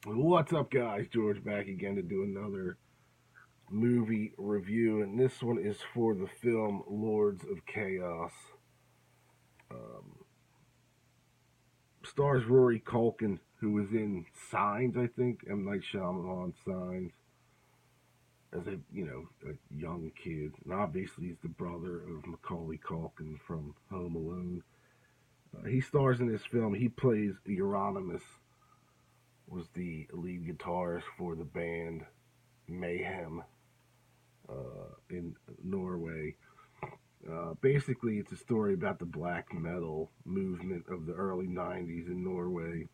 What's up, guys? George back again to do another movie review, and this one is for the film Lords of Chaos. Um, Stars Rory Culkin, who was in Signs, I think, M. Night Shyamalan Signs, as a young kid, and obviously he's the brother of Macaulay Culkin from Home Alone. He stars in this film. He plays Euronymous, was the lead guitarist for the band Mayhem in Norway. Basically, it's a story about the black metal movement of the early 90s in Norway.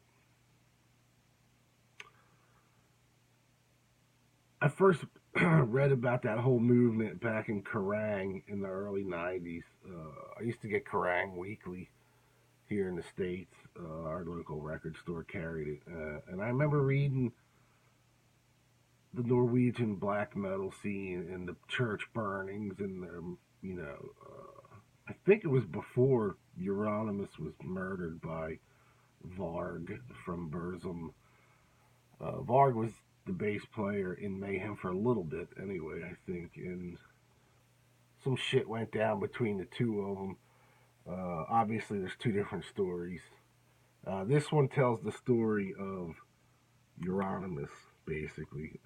I first read about that whole movement back in Kerrang in the early 90s. I used to get Kerrang weekly here in the States. Our local record store carried it. And I remember reading the Norwegian black metal scene and the church burnings and I think it was before Euronymous was murdered by Varg from Burzum. Varg was the bass player in Mayhem for a little bit, anyway, I think, and some shit went down between the two of them. Obviously, there's two different stories. This one tells the story of Euronymous, basically.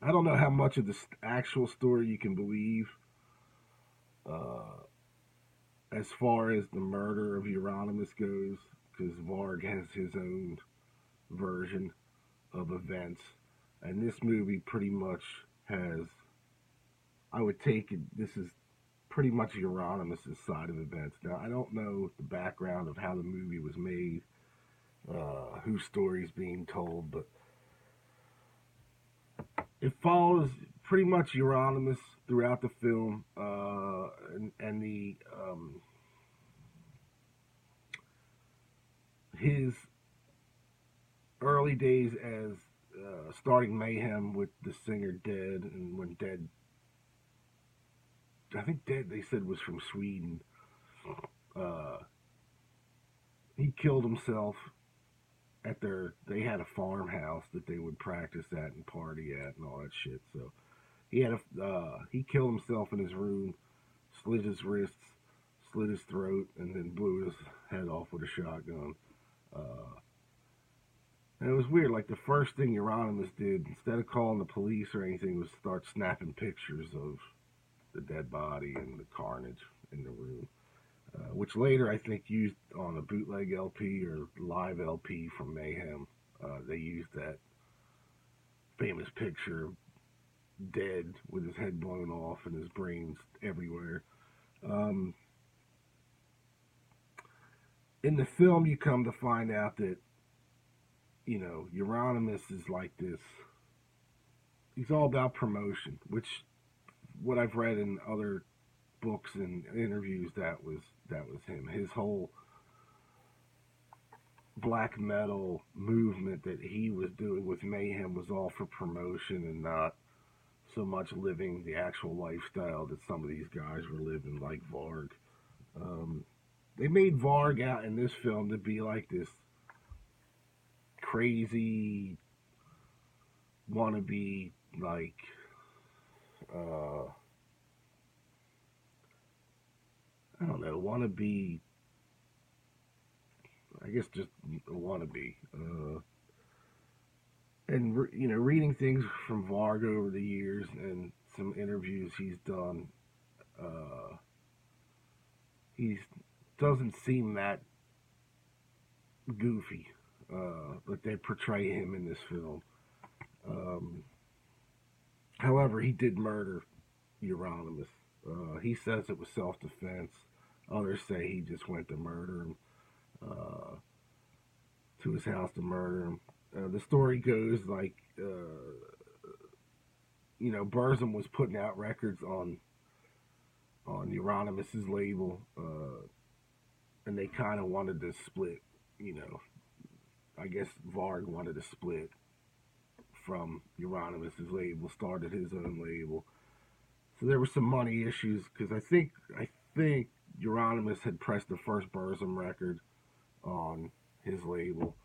I don't know how much of the actual story you can believe uh, as far as the murder of Euronymous goes, because Varg has his own version of events, and this movie pretty much has. I would take it. This is pretty much Euronymous' side of events. Now, I don't know the background of how the movie was made, whose story is being told, but it follows pretty much Euronymous throughout the film, and the his early days as starting Mayhem with the singer Dead, and when Dead, I think Dead, they said was from Sweden. Uh, he killed himself at their. They had a farmhouse that they would practice at and party at and all that shit. So he killed himself in his room, slit his wrists, slit his throat, and then blew his head off with a shotgun. Uh, And it was weird. Like the first thing Euronymous did, instead of calling the police or anything, was start snapping pictures of the dead body and the carnage in the room. Which later I think used on a bootleg LP or live LP from Mayhem. They used that famous picture of dead with his head blown off and his brains everywhere. Um, in the film, you come to find out that Euronymous is like this. He's all about promotion, which what I've read in other books and interviews, that was him. His whole black metal movement that he was doing with Mayhem was all for promotion and not so much living the actual lifestyle that some of these guys were living, like Varg. Um, they made Varg out in this film to be like this crazy wannabe, like uh, I don't know, wannabe. I guess just a wannabe. And reading things from Varg over the years and some interviews he's done, uh, he doesn't seem that goofy, but they portray him in this film. Um, However, he did murder Euronymous. He says it was self-defense. Others say he just went to murder him, uh, to his house to murder him. The story goes like, Burzum was putting out records on Euronymous' label, and they kind of wanted to split. You know, I guess Varg wanted to split from Euronymous' label, started his own label. So there were some money issues because I think Euronymous had pressed the first Burzum record on his label,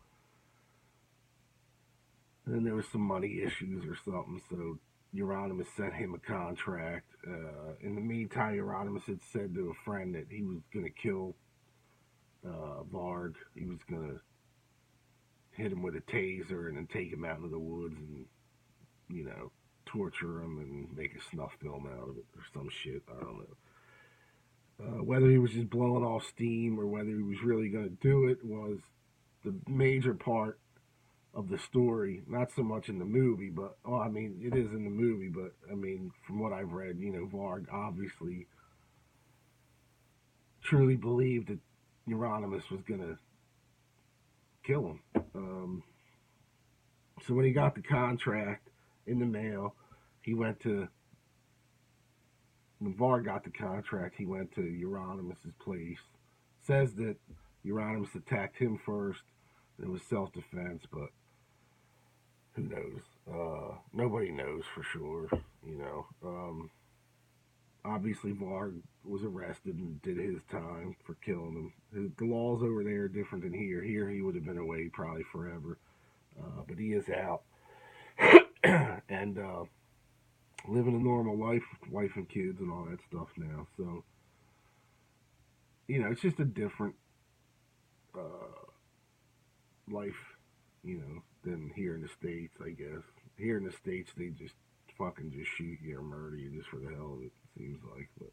there was some money issues or something, so Euronymous sent him a contract. In the meantime, Euronymous had said to a friend that he was going to kill Varg. He was going to hit him with a taser and then take him out into the woods and, you know, torture him and make a snuff film out of it or some shit. I don't know. Whether he was just blowing off steam or whether he was really going to do it was the major part of the story. Not so much in the movie, but, oh, I mean, it is in the movie, but, I mean, from what I've read, you know, Varg obviously truly believed that Euronymous was going to kill him. So when he got the contract in the mail, he went to, when Varg got the contract, he went to Euronymous' place. Says that Euronymous attacked him first. It was self-defense, but who knows? Nobody knows for sure, you know. Obviously, Varg was arrested and did his time for killing him. The laws over there are different than here. Here, he would have been away probably forever. But he is out and living a normal life, wife and kids and all that stuff now. So, you know, it's just a different life, you know, than here in the States, I guess. Here in the States, they just fucking just shoot you or murder you just for the hell of it, seems like. But,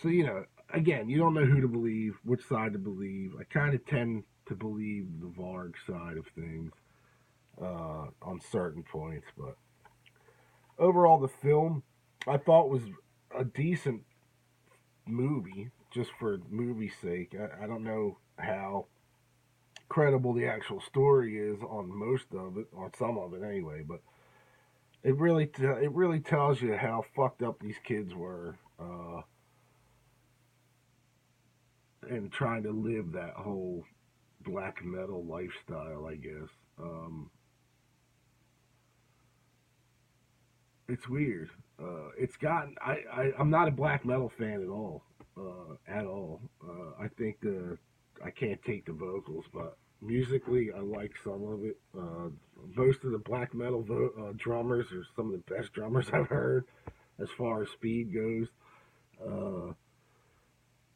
so, you know, again, you don't know who to believe, which side to believe. I kind of tend to believe the Varg side of things on certain points, but overall, the film I thought was a decent movie, just for movie's sake. I don't know how credible the actual story is on most of it, on some of it anyway, but it really tells you how fucked up these kids were, and trying to live that whole black metal lifestyle, I guess. It's weird. It's gotten. I'm not a black metal fan at all. At all. I think I can't take the vocals, but musically, I like some of it. Most of the black metal drummers are some of the best drummers I've heard, as far as speed goes.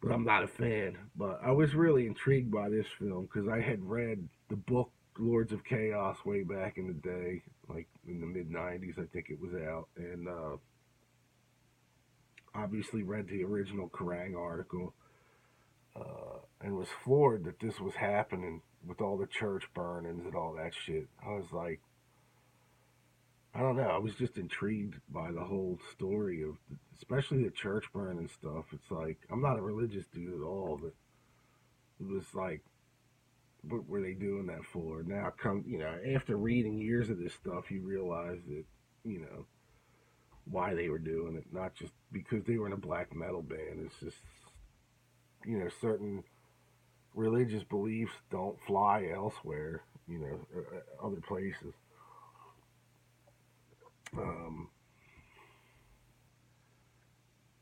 But I'm not a fan. But I was really intrigued by this film because I had read the book Lords of Chaos way back in the day, like in the mid '90s, I think it was out, and obviously read the original Kerrang article, and was floored that this was happening with all the church burnings and all that shit. I was like, I don't know. I was just intrigued by the whole story of, especially the church burning stuff. It's like, I'm not a religious dude at all, but it was like, what were they doing that for? Now, you know, after reading years of this stuff, you realize that, you know, why they were doing it, not just because they were in a black metal band. It's just, you know, certain religious beliefs don't fly elsewhere, you know, other places. Um,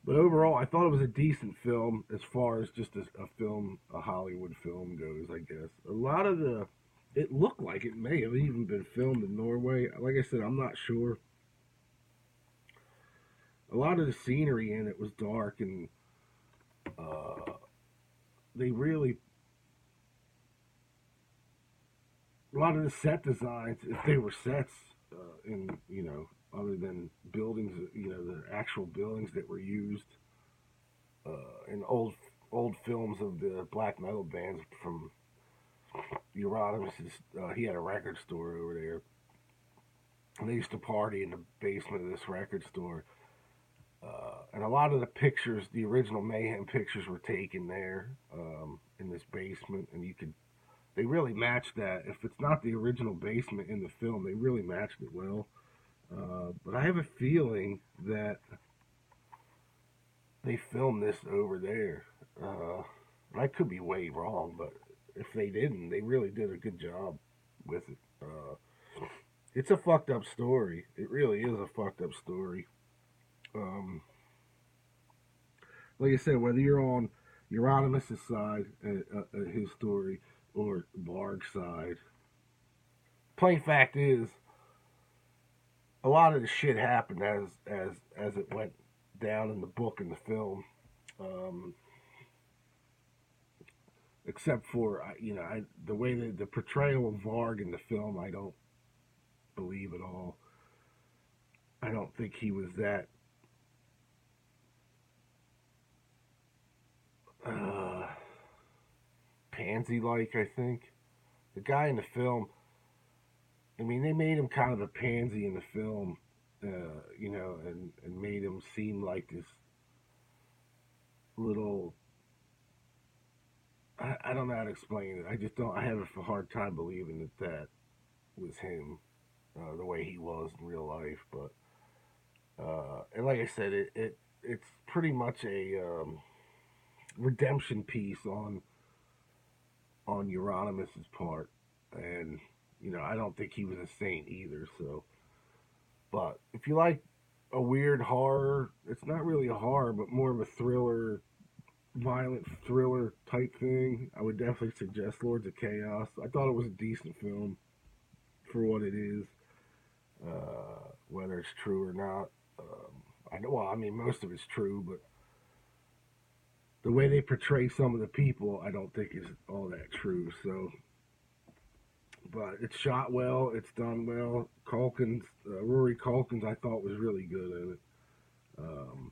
but overall, I thought it was a decent film as far as just a film, a Hollywood film goes, I guess. A lot of it looked like it may have even been filmed in Norway. Like I said, I'm not sure. A lot of the scenery in it was dark, and they really, a lot of the set designs, if they were sets, in, you know, other than buildings, you know, the actual buildings that were used in old films of the black metal bands from Euronymous. He had a record store over there, and they used to party in the basement of this record store. And a lot of the pictures, the original Mayhem pictures, were taken there, in this basement, and they really matched that. If it's not the original basement in the film, they really matched it well. But I have a feeling that they filmed this over there. I could be way wrong, but if they didn't, they really did a good job with it. It's a fucked up story. It really is a fucked up story. Like I said, whether you're on Euronymous' side, his story, or Varg's side, plain fact is, a lot of the shit happened as it went down in the book and the film. Um, except for the way the portrayal of Varg in the film, I don't believe at all. I don't think he was that uh, pansy like. I think the guy in the film. I mean, they made him kind of a pansy in the film, and made him seem like this little. I don't know how to explain it. I just don't. I have a hard time believing that was him, the way he was in real life. But and like I said, it's pretty much a redemption piece on Euronymous' part, and I don't think he was a saint either. So, but if you like a weird horror, it's not really a horror, but more of a thriller, violent thriller type thing, I would definitely suggest Lords of Chaos. I thought it was a decent film for what it is, whether it's true or not. I know. Well, I mean, most of it's true, but the way they portray some of the people, I don't think is all that true. So, but it's shot well, it's done well. Rory Culkin's, I thought was really good in it. Um,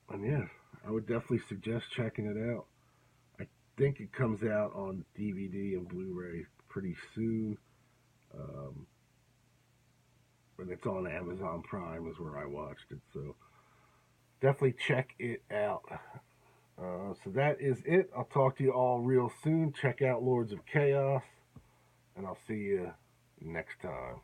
and yeah, I would definitely suggest checking it out. I think it comes out on DVD and Blu-ray pretty soon. Um, and it's on Amazon Prime is where I watched it. So definitely check it out. So that is it. I'll talk to you all real soon. Check out Lords of Chaos, and I'll see you next time.